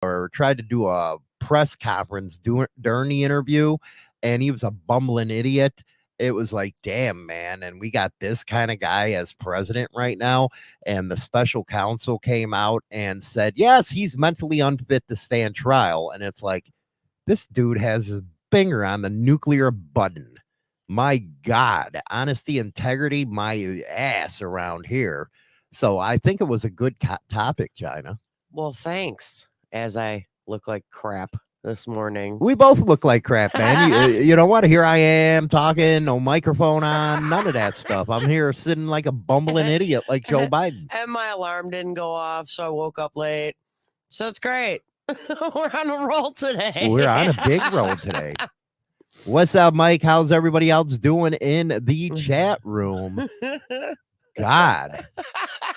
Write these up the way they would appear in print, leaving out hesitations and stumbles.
or tried to do a press conference during the interview, and he was a bumbling idiot. It was like, damn, man. And we got this kind of guy as president right now. And the special counsel came out and said, yes, he's mentally unfit to stand trial. And it's like, this dude has his finger on the nuclear button. My God, honesty, integrity, my ass around here. So I think it was a good topic, China. Well, thanks. As I look like crap this morning. We both look like crap, man. You know what? Here I am talking, no microphone on, none of that stuff. I'm here sitting like a bumbling idiot like Joe Biden. And my alarm didn't go off, so I woke up late. So it's great. We're on a roll today. We're on a big roll today. What's up, Mike? How's everybody else doing in the chat room? God,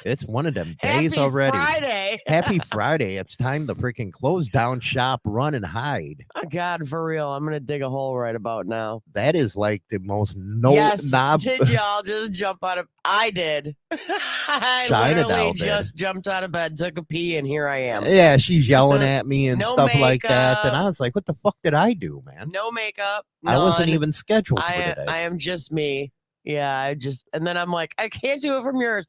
it's one of them days Happy already. Friday. Happy Friday. It's time to freaking close down shop, run, and hide. Oh, God, for real. I'm going to dig a hole right about now. That is like the most Did y'all just jump out of... I did. I literally just jumped out of bed, took a pee, and here I am. Yeah, she's yelling at me and stuff like that. And I was like, what the fuck did I do, man? No makeup. None. I wasn't even scheduled for today. I am just me. Yeah, and then I'm like, I can't do it from yours.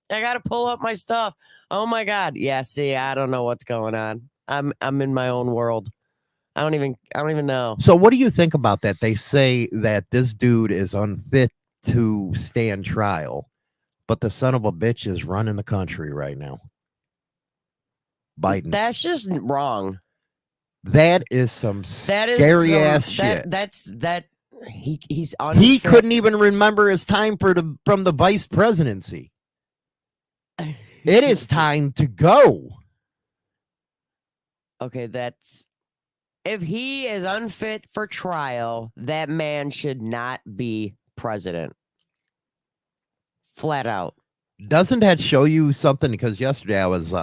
I got to pull up my stuff. Oh my God. Yeah. See, I don't know what's going on. I'm in my own world. I don't even know. So what do you think about that? They say that this dude is unfit to stand trial, but the son of a bitch is running the country right now. Biden. That's just wrong. That is some scary ass shit. He's unfit. He couldn't even remember his time from the vice presidency. It is time to go. Okay, if he is unfit for trial, that man should not be president. Flat out. Doesn't that show you something? Because yesterday I was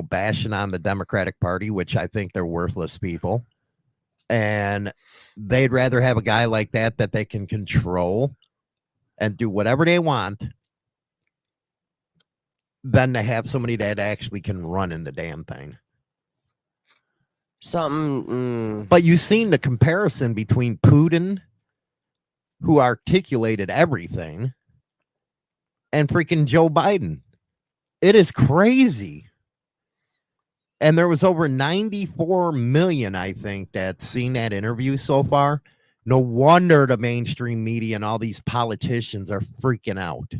bashing on the Democratic Party, which I think they're worthless people. And they'd rather have a guy like that they can control and do whatever they want than to have somebody that actually can run in the damn thing. But you've seen the comparison between Putin, who articulated everything, and freaking Joe Biden. It is crazy. And there was over 94 million, I think, that's seen that interview so far. No wonder the mainstream media and all these politicians are freaking out.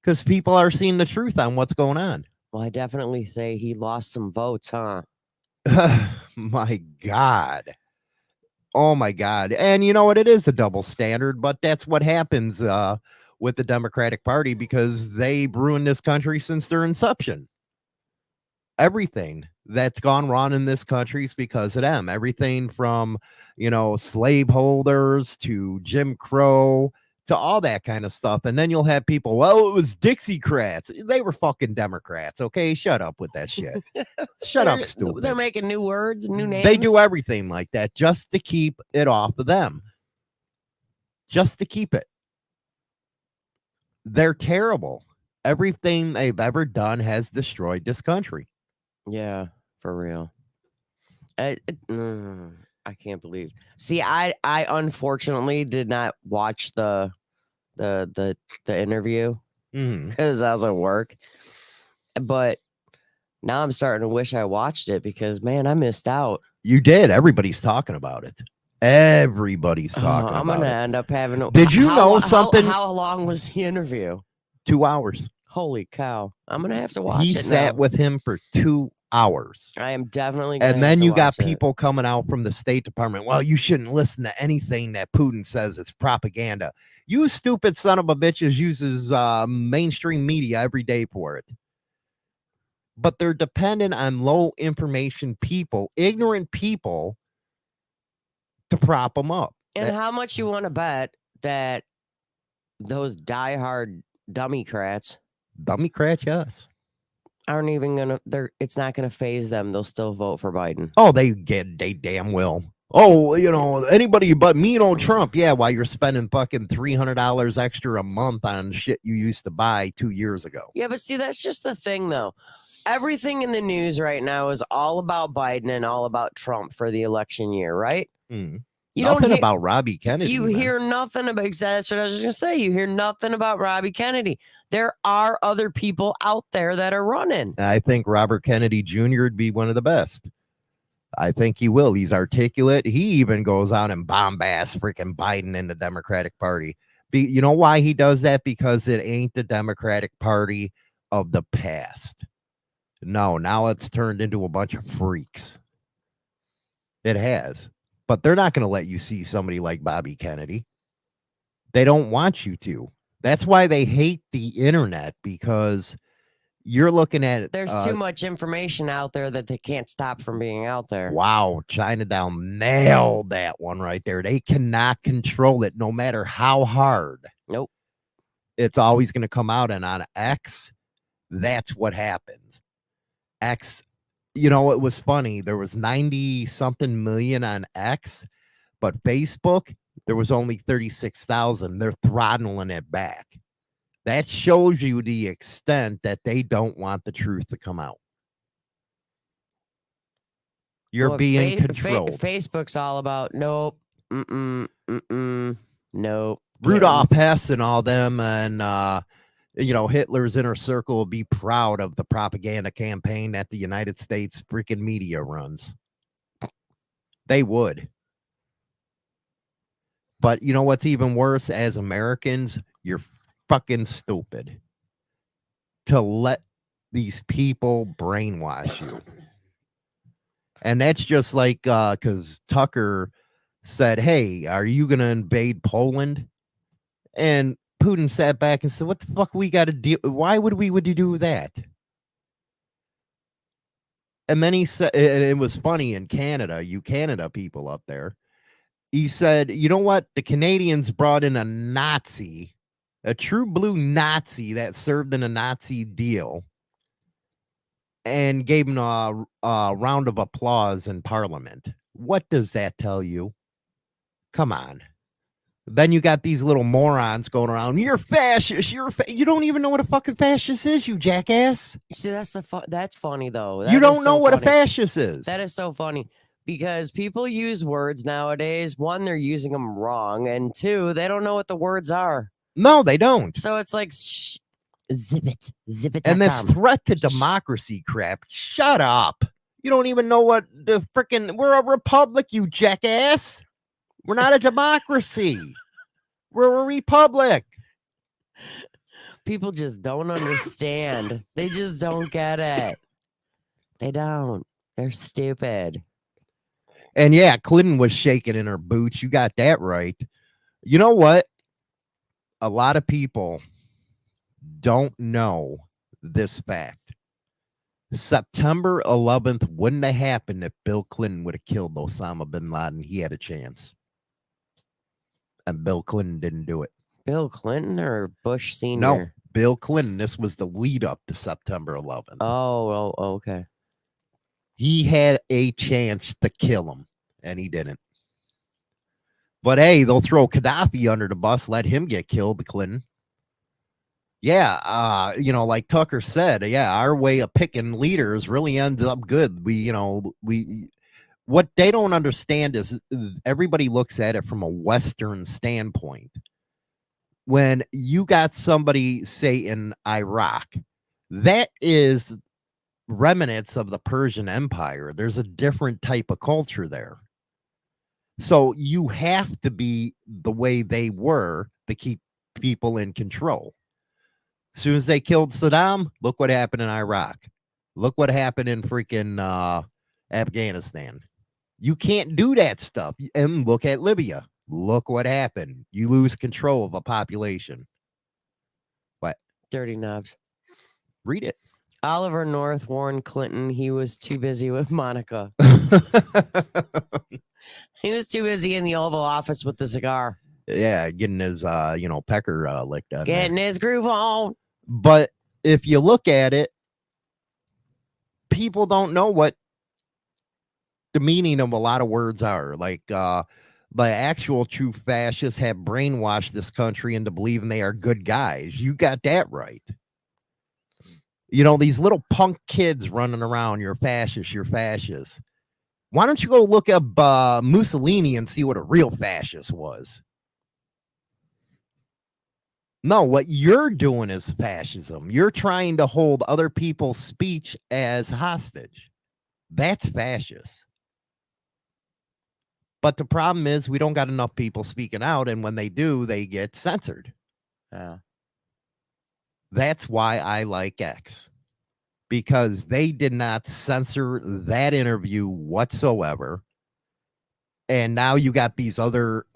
Because people are seeing the truth on what's going on. Well, I definitely say he lost some votes, huh? My God. Oh, my God. And you know what? It is a double standard, but that's what happens with the Democratic Party because they've ruined this country since their inception. Everything that's gone wrong in this country is because of them. Everything from, slaveholders to Jim Crow to all that kind of stuff. And then you'll have people, well, it was Dixiecrats. They were fucking Democrats. Okay, shut up with that shit. Shut up, stupid. They're making new words, new names. They do everything like that just to keep it off of them. Just to keep it. They're terrible. Everything they've ever done has destroyed this country. Yeah, for real. I can't believe. See, I unfortunately did not watch the interview because I was at work. But now I'm starting to wish I watched it because man, I missed out. You did. Everybody's talking about it. Everybody's talking about it. I'm gonna end up having. Did you know something? How long was the interview? 2 hours. Holy cow! I'm gonna have to watch it. He sat with him for 2 hours. I am definitely. And then you got people coming out from the State Department. Well, you shouldn't listen to anything that Putin says. It's propaganda. You stupid son of a bitches uses mainstream media every day for it. But they're dependent on low information people, ignorant people, to prop them up. And how much you want to bet that those diehard Dummycrats, yes, aren't even gonna? It's not gonna phase them. They'll still vote for Biden. Oh, they damn will. Oh, anybody but me and old Trump. Yeah, while you're spending fucking $300 extra a month on shit you used to buy 2 years ago. Yeah, but see, that's just the thing, though. everything in the news right now is all about Biden and all about Trump for the election year, right? You Nothing don't hear, about Robbie Kennedy. you man. hear nothing about. That's what I was just gonna say. You hear nothing about Robbie Kennedy. There are other people out there that are running. I think Robert Kennedy Jr. would be one of the best. I think he will. He's articulate. He even goes out and bombast freaking Biden in the Democratic Party. You know why he does that? Because it ain't the Democratic Party of the past. No, now it's turned into a bunch of freaks. It has. But they're not going to let you see somebody like Bobby Kennedy. They don't want you to. That's why they hate the internet, because you're looking at There's too much information out there that they can't stop from being out there. Wow, Chinatown nailed that one right there. They cannot control it no matter how hard. Nope. It's always going to come out. And on X, that's what happens. X, you know, it was funny. There was 90 something million on X, but Facebook, there was only 36,000. They're throttling it back. That shows you the extent that they don't want the truth to come out. You're being controlled. Facebook's all about nope, nope. Rudolph Hess and all them, and you know, Hitler's inner circle will be proud of the propaganda campaign that the United States freaking media runs. They would. But you know what's even worse? As Americans, you're fucking stupid to let these people brainwash you. And that's just like, because Tucker said, hey, are you going to invade Poland? And Putin sat back and said, what the fuck we got to do? Why would we do that? And then he said, and it was funny in Canada, you Canada people up there. He said, you know what? The Canadians brought in a Nazi, a true blue Nazi that served in a Nazi deal, and gave him a round of applause in Parliament. What does that tell you? Come on. Then you got these little morons going around. You're fascist. You don't even know what a fucking fascist is, you jackass. See, that's funny though. You don't know what a fascist is. That is so funny because people use words nowadays. One, they're using them wrong, and two, they don't know what the words are. No, they don't. So it's like zip it. And this threat to democracy crap. Shut up. You don't even know what the freaking. We're a republic, you jackass. We're not a democracy. We're a republic. People just don't understand. They just don't get it. They don't. They're stupid. And yeah, Clinton was shaking in her boots. You got that right. You know what? A lot of people don't know this fact. September 11th wouldn't have happened if Bill Clinton would have killed Osama bin Laden. He had a chance. And Bill Clinton didn't do it. Bill Clinton or Bush Sr.? No, Bill Clinton. This was the lead up to September 11th. Oh, okay. He had a chance to kill him, and he didn't. But hey, they'll throw Gaddafi under the bus, let him get killed, Clinton. Yeah, you know, like Tucker said, yeah, our way of picking leaders really ends up good. What they don't understand is everybody looks at it from a Western standpoint. When you got somebody, say, in Iraq, that is remnants of the Persian Empire. There's a different type of culture there. So you have to be the way they were to keep people in control. As soon as they killed Saddam, look what happened in Iraq. Look what happened in freaking Afghanistan. You can't do that stuff. And look at Libya. Look what happened. You lose control of a population. What? Dirty knobs. Read it. Oliver North warned Clinton he was too busy with Monica. He was too busy in the Oval Office with the cigar. Yeah, getting his pecker licked out. Getting his groove on. But if you look at it, people don't know what the meaning of a lot of words are. Like the actual true fascists have brainwashed this country into believing they are good guys. You got that right. You know, these little punk kids running around, you're fascist, you're fascist. Why don't you go look up Mussolini and see what a real fascist was? No, what you're doing is fascism. You're trying to hold other people's speech as hostage. That's fascist. But the problem is we don't got enough people speaking out, and when they do, they get censored. Yeah. That's why I like X, because they did not censor that interview whatsoever. And now you got these other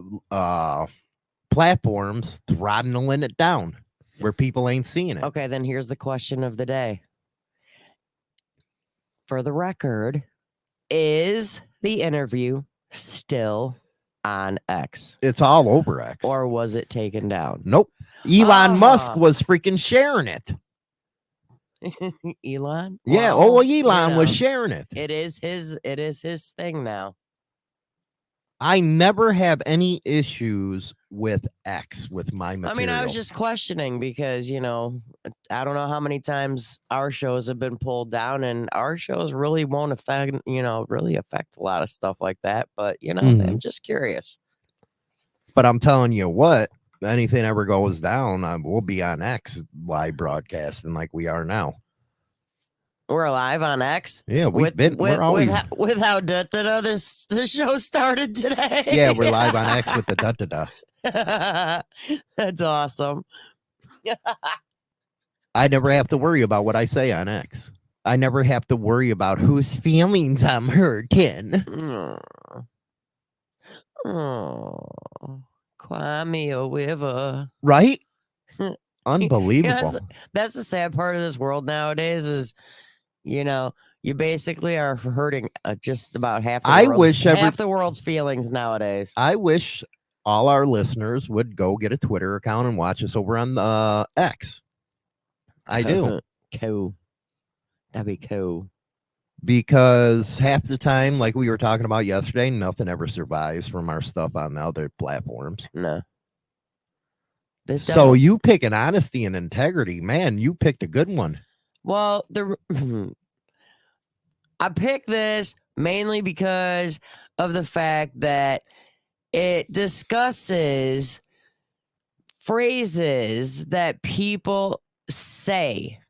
platforms throttling it down where people ain't seeing it. Okay, then here's the question of the day. For the record, is the interview still on X? It's all over X. Or was it taken down? Nope. Elon Musk Ah. was freaking sharing it. Elon? Yeah. Well, Elon was know, sharing it. It is his thing now. I never have any issues with X with my material. I mean, I was just questioning because, you know, I don't know how many times our shows have been pulled down, and our shows really won't affect, really affect a lot of stuff like that. But, I'm just curious. But I'm telling you what, anything ever goes down, we'll be on X live broadcasting like we are now. We're live on X. Yeah, we're always with how the show started today. Yeah, we're live on X with the da. That's awesome. I never have to worry about what I say on X. I never have to worry about whose feelings I'm hurting. Oh, cry me a river. Right? Unbelievable. That's the sad part of this world nowadays is, you basically are hurting just about half the world's feelings nowadays. I wish all our listeners would go get a Twitter account and watch us over on the X. I do. Cool. That'd be cool. Because half the time, like we were talking about yesterday, nothing ever survives from our stuff on other platforms. No. So you pick an honesty and integrity, man. You picked a good one. Well, I picked this mainly because of the fact that it discusses phrases that people say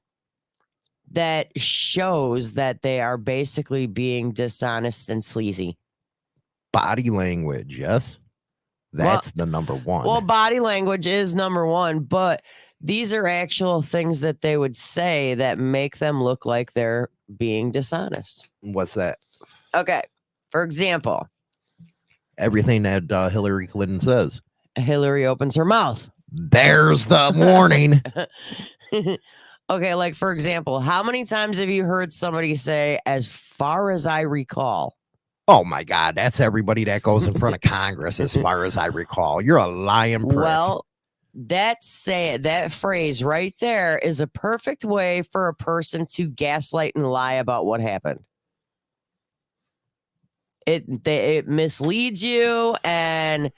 that shows that they are basically being dishonest and sleazy. Body language, yes. That's the number one. Well, body language is number one, but these are actual things that they would say that make them look like they're being dishonest. What's that? Okay. For example, everything that Hillary Clinton says. Hillary opens her mouth. There's the warning. Okay, like for example, how many times have you heard somebody say, as far as I recall? Oh my God, that's everybody that goes in front of Congress, as far as I recall. You're a lying prick. Well, that phrase right there is a perfect way for a person to gaslight and lie about what happened. It misleads you, and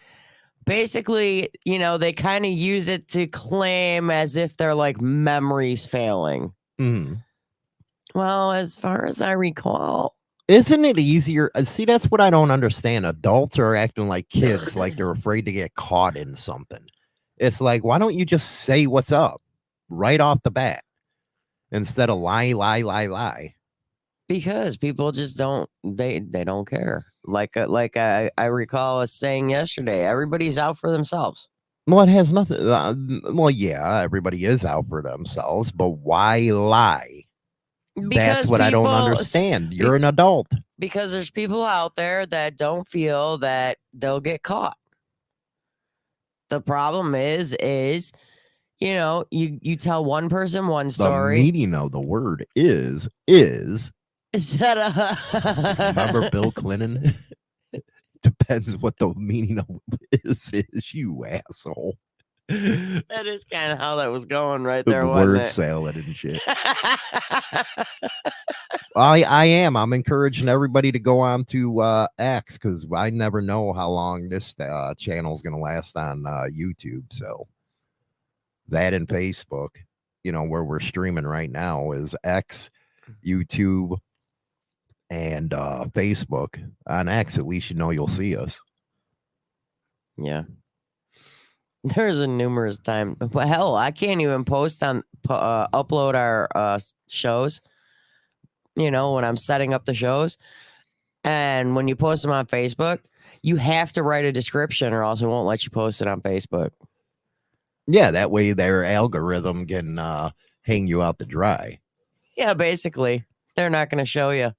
basically, they kind of use it to claim as if they're like memories failing. Mm-hmm. Well, as far as I recall. Isn't it easier? See, that's what I don't understand. Adults are acting like kids, like they're afraid to get caught in something. It's like, why don't you just say what's up right off the bat instead of lie? Because people just don't, they don't care. Like I recall us saying yesterday, everybody's out for themselves. Well, it has nothing. Well, yeah, everybody is out for themselves, but why lie? Because that's what I don't understand. You're an adult. Because there's people out there that don't feel that they'll get caught. The problem is you tell one person one story. The meaning of the word is. Remember Bill Clinton? Depends what the meaning of is, you asshole. That is kind of how that was going right there. Word salad and shit. I'm encouraging everybody to go on to X, because I never know how long this channel is going to last on YouTube. So that and Facebook. where we're streaming right now is X, YouTube, and Facebook. On X, at least you'll see us. Yeah. There's a numerous time. Hell, I can't even upload our shows. When I'm setting up the shows, and when you post them on Facebook, you have to write a description, or else it won't let you post it on Facebook. Yeah, that way their algorithm can hang you out to dry. Yeah, basically, they're not going to show you.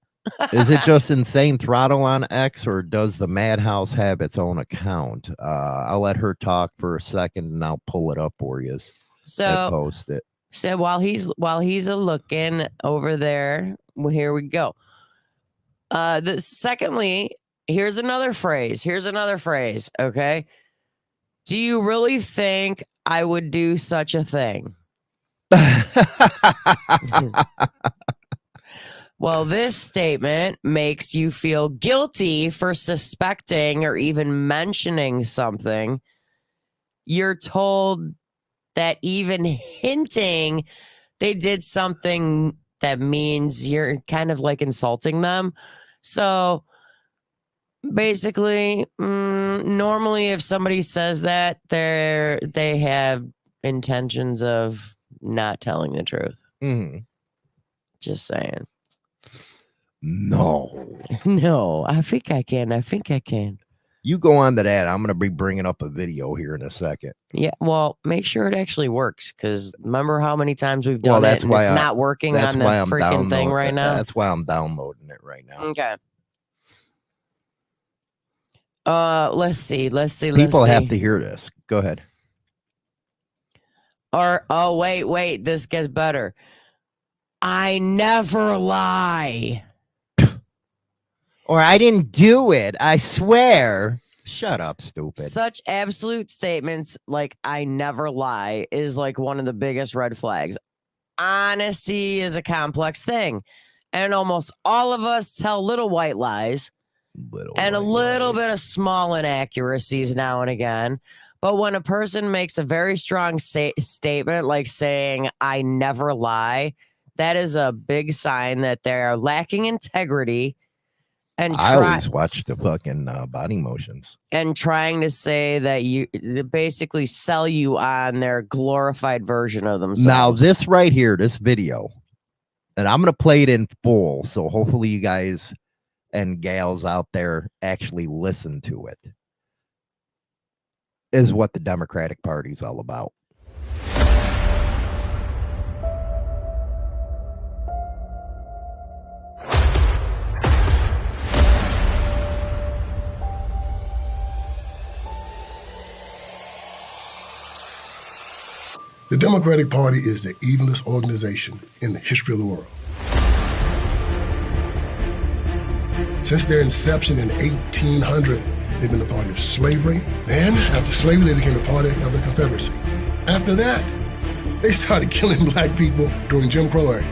Is it just Insane Throttle on X, or does the Madhouse have its own account? I'll let her talk for a second, and I'll pull it up for you. So post it. So while he's looking over there, well, here we go. Secondly, here's another phrase. Okay, do you really think I would do such a thing? Well, this statement makes you feel guilty for suspecting or even mentioning something. You're told that even hinting they did something that means you're kind of like insulting them. So basically, normally if somebody says that, they have intentions of not telling the truth. Mm. Just saying. No, I think I can. You go on to that. I'm going to be bringing up a video here in a second. Yeah, well, make sure it actually works, because remember how many times we've done it and it's not working on the freaking thing right now? That's why I'm downloading it right now. Okay. Let's see. People have to hear this. Go ahead. Wait, this gets better. I never lie. Or I didn't do it. I swear. Shut up, stupid. Such absolute statements like I never lie is like one of the biggest red flags. Honesty is a complex thing. And almost all of us tell little white lies and a little bit of small inaccuracies now and again. But when a person makes a very strong statement like saying, I never lie, that is a big sign that they're lacking integrity. And I always watch the fucking body motions. And trying to say that they basically sell you on their glorified version of themselves. Now, this right here, this video, and I'm going to play it in full, so hopefully you guys and gals out there actually listen to it, is what the Democratic Party is all about. The Democratic Party is the evilest organization in the history of the world. Since their inception in 1800, they've been the party of slavery. Then, after slavery, they became the party of the Confederacy. After that, they started killing black people during Jim Crow era.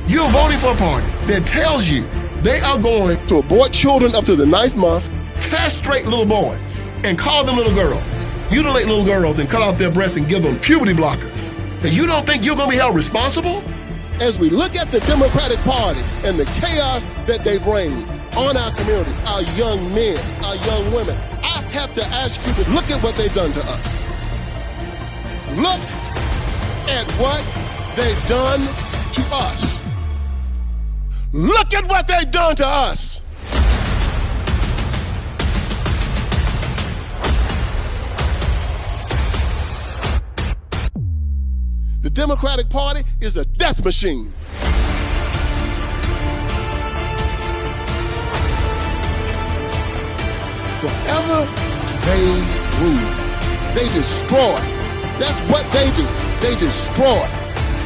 You're voting for a party that tells you they are going to abort children up to the 9th month, castrate little boys, and call them little girls. Mutilate little girls and cut off their breasts and give them puberty blockers. And you don't think you're going to be held responsible? As we look at the Democratic Party and the chaos that they bring on our community, our young men, our young women, I have to ask you to look at what they've done to us. Look at what they've done to us. Look at what they've done to us. The Democratic Party is a death machine. Wherever they rule, they destroy. That's what they do. They destroy.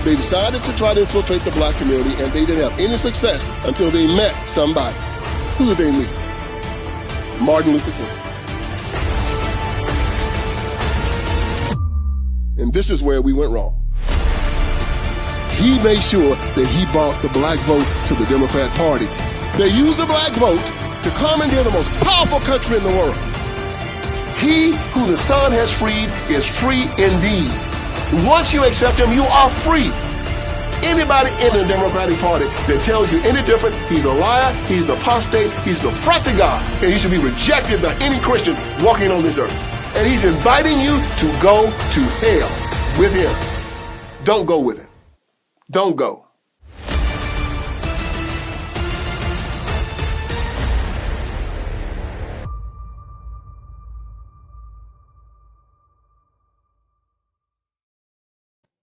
They decided to try to infiltrate the black community, and they didn't have any success until they met somebody. Who did they meet? Martin Luther King. And this is where we went wrong. He made sure that he brought the black vote to the Democrat Party. They used the black vote to commandeer the most powerful country in the world. He who the Son has freed is free indeed. Once you accept him, you are free. Anybody in the Democratic Party that tells you any different, he's a liar, he's an apostate, he's the front to God, and he should be rejected by any Christian walking on this earth. And he's inviting you to go to hell with him. Don't go with him. Don't go.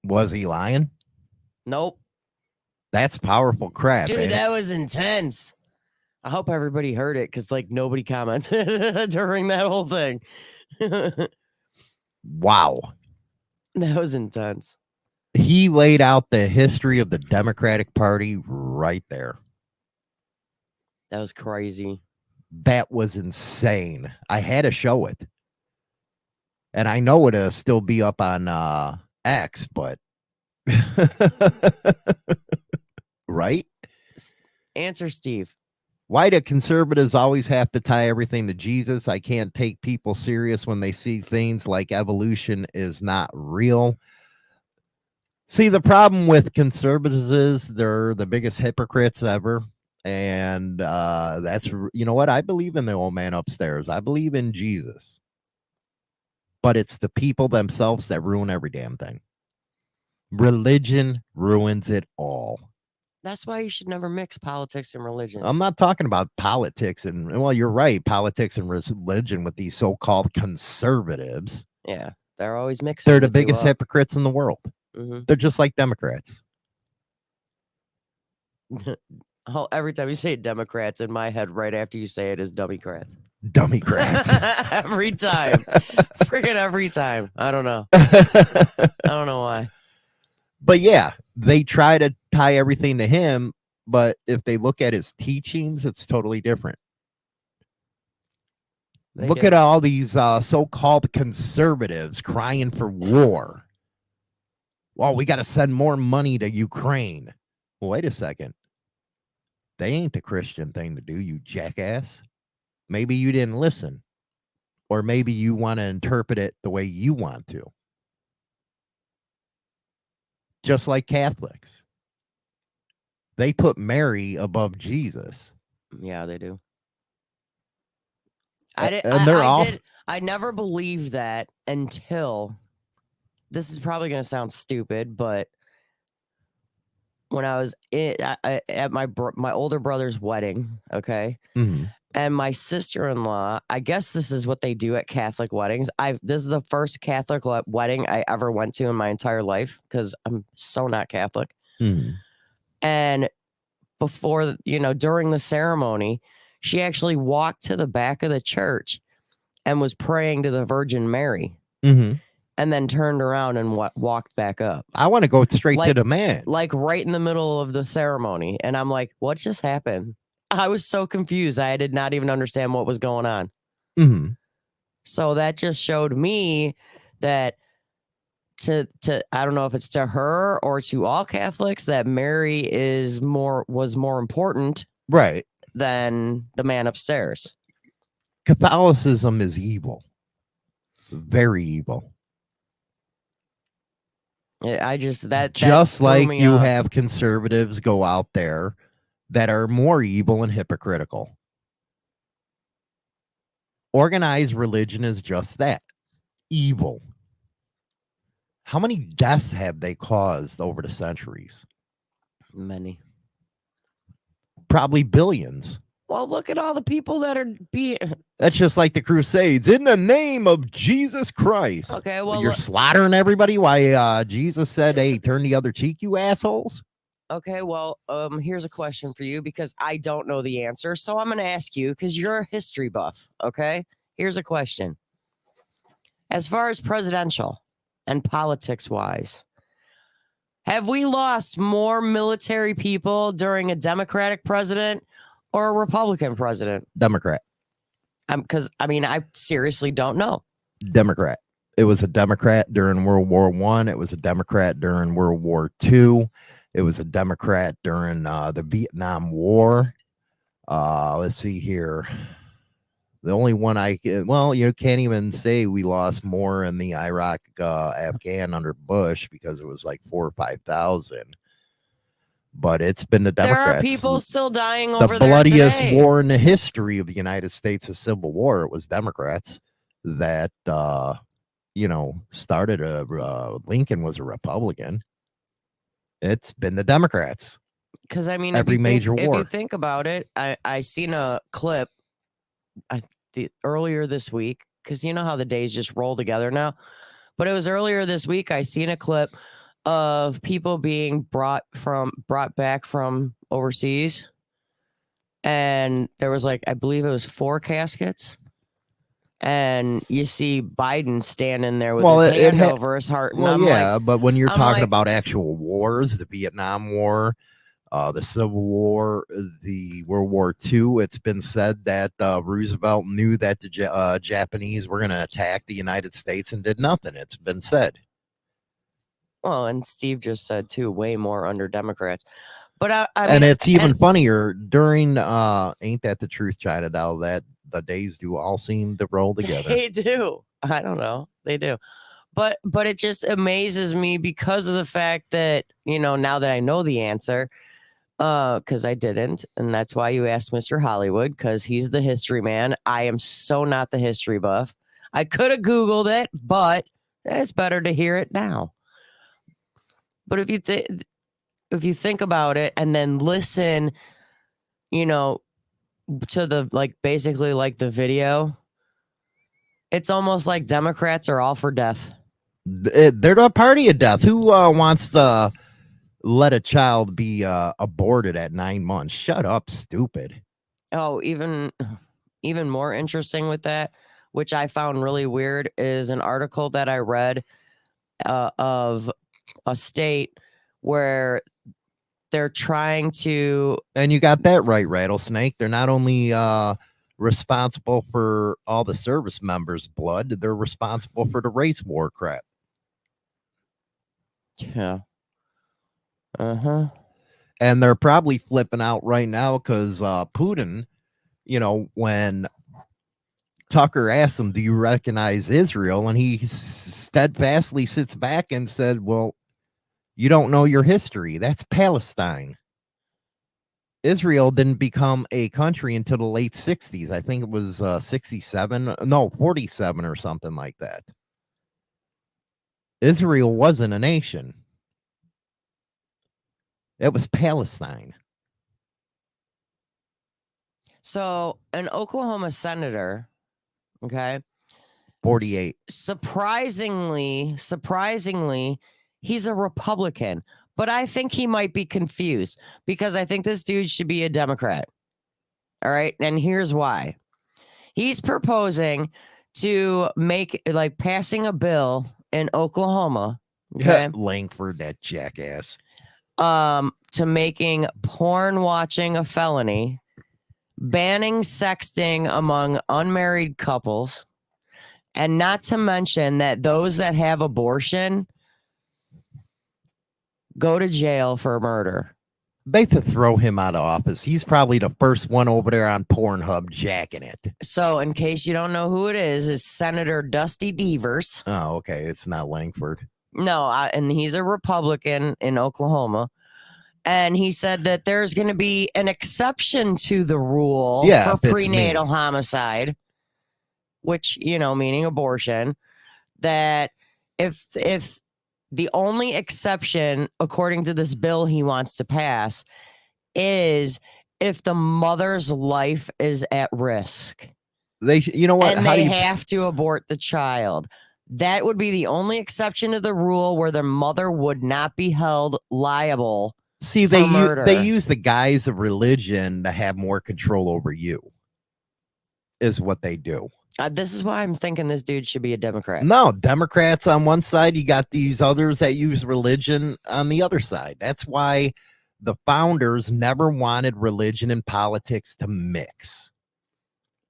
Was he lying? Nope. That's powerful crap. Dude, ain't it? that was intense. I hope everybody heard it because like nobody commented during that whole thing. That Wow. was intense. He laid out the history of the Democratic Party right there. That was crazy. That was insane. I had to show it. And I know it'll still be up on X, but right? Answer, Steve. Why do conservatives always have to tie everything to Jesus? I can't take people serious when they see things like evolution is not real. See, the problem with conservatives is they're the biggest hypocrites ever. And that's, you know what? I believe in the old man upstairs. I believe in Jesus. But it's the people themselves that ruin every damn thing. Religion ruins it all. That's why you should never mix politics and religion. I'm not talking about politics and, well, you're right, politics and religion with these so-called conservatives. Yeah, they're always mixing. They're the two biggest up. hypocrites in the world. Mhm. They're just like Democrats. Oh, every time you say Democrats, in my head, right after you say it, is Dummycrats. Dummycrats. Every time. Freaking every time. I don't know. I don't know why. But yeah, they try to tie everything to him, but if they look at his teachings, it's totally different. Look at all these so-called conservatives crying for war. Well, we got to send more money to Ukraine. Well, wait a second. They ain't the Christian thing to do, you jackass. Maybe you didn't listen. Or maybe you want to interpret it the way you want to. Just like Catholics. They put Mary above Jesus. Yeah, they do. I never believed that until, this is probably going to sound stupid, but when I was at my older brother's wedding, okay, Mhm. and my sister-in-law, I guess this is what they do at Catholic weddings. This is the first Catholic wedding I ever went to in my entire life because I'm so not Catholic. Mhm. And before, during the ceremony, she actually walked to the back of the church and was praying to the Virgin Mary, Mhm. and then turned around and walked back up. I want to go straight to the man. Like right in the middle of the ceremony. And I'm like, what just happened? I was so confused. I did not even understand what was going on. Mhm. So that just showed me that to I don't know if it's to her or to all Catholics that Mary was more important Right. than the man upstairs. Catholicism is evil. Very evil. I just that Just threw like me you off. have conservatives go out there that are more evil and hypocritical. Organized religion is just that. Evil. How many deaths have they caused over the centuries? Many. Probably billions. Well, look at all the people that are being. That's just like the Crusades. In the name of Jesus Christ. Okay, well, you're slaughtering everybody. Why Jesus said, hey, turn the other cheek, you assholes. Okay, well, here's a question for you because I don't know the answer. So I'm going to ask you because you're a history buff. Okay, here's a question. As far as presidential and politics wise, have we lost more military people during a Democratic president or a Republican president? Democrat. Because I seriously don't know. Democrat. It was a Democrat during World War I. It was a Democrat during World War II. It was a Democrat during the Vietnam War. Let's see here. The only one you can't even say we lost more in the Iraq Afghan under Bush because it was like 4 or 5,000. But it's been the There Democrats. are people still dying The over there bloodiest today. war in the history of the United States, a civil war. It was Democrats that started Lincoln was a Republican. It's been the Democrats. Because I mean, every major if war. you think about it, I seen a clip earlier this week, because you know how the days just roll together now. But it was earlier this week. I seen a clip of people being brought back from overseas, and there was I believe it was 4 caskets. And you see Biden standing there with his hand over his heart. And but when you're talking about actual wars, the Vietnam War, the Civil War, the World War II, it's been said that Roosevelt knew that the Japanese were going to attack the United States and did nothing. It's been said. Well, and Steve just said too, way more under Democrats. But and it's even funnier during Ain't That the Truth, China Doll, that the days do all seem to roll together. They do. I don't know. They do. But it just amazes me because of the fact that, now that I know the answer, because I didn't. And that's why you asked Mr. Hollywood, because he's the history man. I am so not the history buff. I could have Googled it, but it's better to hear it now. But if you think about it and then listen, to the basically the video, it's almost like Democrats are all for death. They're a party of death. Who wants to let a child be aborted at 9 months? Shut up, stupid. Oh, even more interesting with that, which I found really weird, is an article that I read of a state where they're trying to... And you got that right, Rattlesnake. They're not only responsible for all the service members' blood, they're responsible for the race war crap. Yeah. Uh-huh. And they're probably flipping out right now because Putin, when Tucker asked him, do you recognize Israel? And he steadfastly sits back and said, well, you don't know your history. That's Palestine. Israel didn't become a country until the late 60s. I think it was 47 or something like that. Israel wasn't a nation. It was Palestine. So an Oklahoma senator, okay, 48. Surprisingly, he's a Republican, but I think he might be confused because I think this dude should be a Democrat. All right. And here's why. He's proposing to make passing a bill in Oklahoma. Okay. Langford, that jackass. To making porn watching a felony, banning sexting among unmarried couples, and not to mention that those that have abortion go to jail for murder. They could throw him out of office. He's probably the first one over there on Pornhub jacking it. So, in case you don't know who it is Senator Dusty Devers. Oh, okay. It's not Langford. No, and he's a Republican in Oklahoma. And he said that there's going to be an exception to the rule for prenatal homicide, which, meaning abortion, that if the only exception, according to this bill he wants to pass, is if the mother's life is at risk. They have to abort the child. That would be the only exception to the rule where the mother would not be held liable. See, they use the guise of religion to have more control over you, is what they do. This is why I'm thinking this dude should be a Democrat. No, Democrats on one side, you got these others that use religion on the other side. That's why the founders never wanted religion and politics to mix.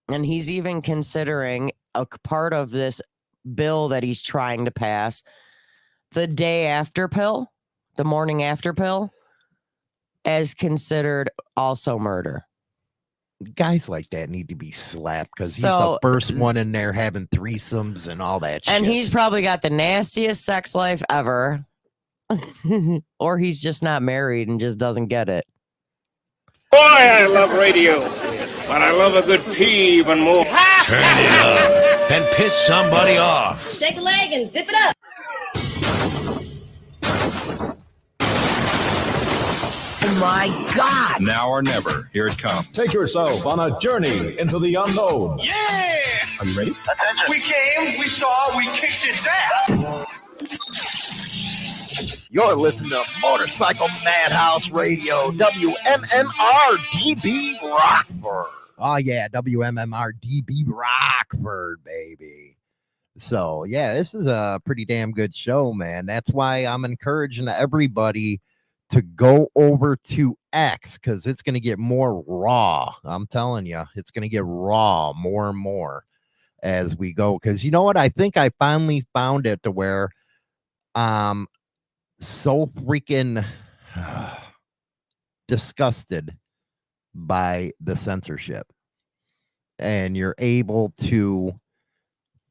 And he's even considering a part of this bill that he's trying to pass, the day after pill, the morning after pill, as considered also murder. Guys like that need to be slapped because he's the So- first one in there having threesomes and all that shit. And he's probably got the nastiest sex life ever. Or he's just not married and just doesn't get it. Boy, I love radio, but I love a good pee even more. Turn it up and piss somebody off. Shake a leg and zip it up. My God! Now or never. Here it comes. Take yourself on a journey into the unknown. Yeah! Are you ready? We came, we saw, we kicked its ass. You're listening to Motorcycle Madhouse Radio, WMMR DB Rockford. Oh, yeah, WMMR DB Rockford, baby. So, yeah, this is a pretty damn good show, man. That's why I'm encouraging everybody to go over to X because it's going to get more raw. I'm telling you, it's going to get raw more and more as we go. Because you know what? I think I finally found it to where so freaking disgusted by the censorship, and you're able to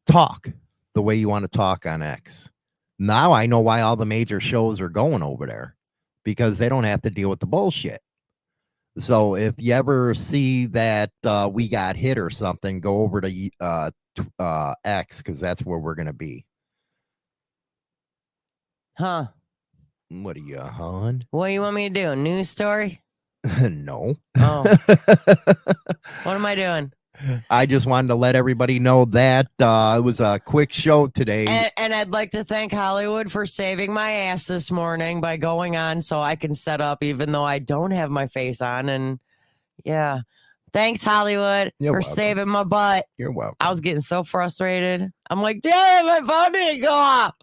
talk the way you want to talk on X. Now I know why all the major shows are going over there, because they don't have to deal with the bullshit. So if you ever see that we got hit or something, go over to X, because that's where we're going to be. Huh? What are you, hon? What do you want me to do? A news story? No. Oh. What am I doing? I just wanted to let everybody know that it was a quick show today. And I'd like to thank Hollywood for saving my ass this morning by going on so I can set up even though I don't have my face on. And yeah, thanks Hollywood You're for welcome. saving my butt. You're welcome. I was getting so frustrated. I'm like, damn, my phone didn't go off.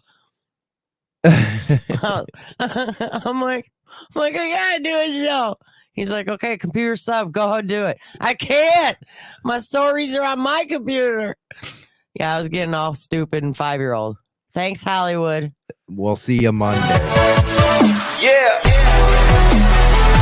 I'm like, I gotta do a show. He's like, okay, computer sub, go ahead, do it. I can't. My stories are on my computer. Yeah, I was getting all stupid and 5-year-old. Thanks, Hollywood. We'll see you Monday. Yeah!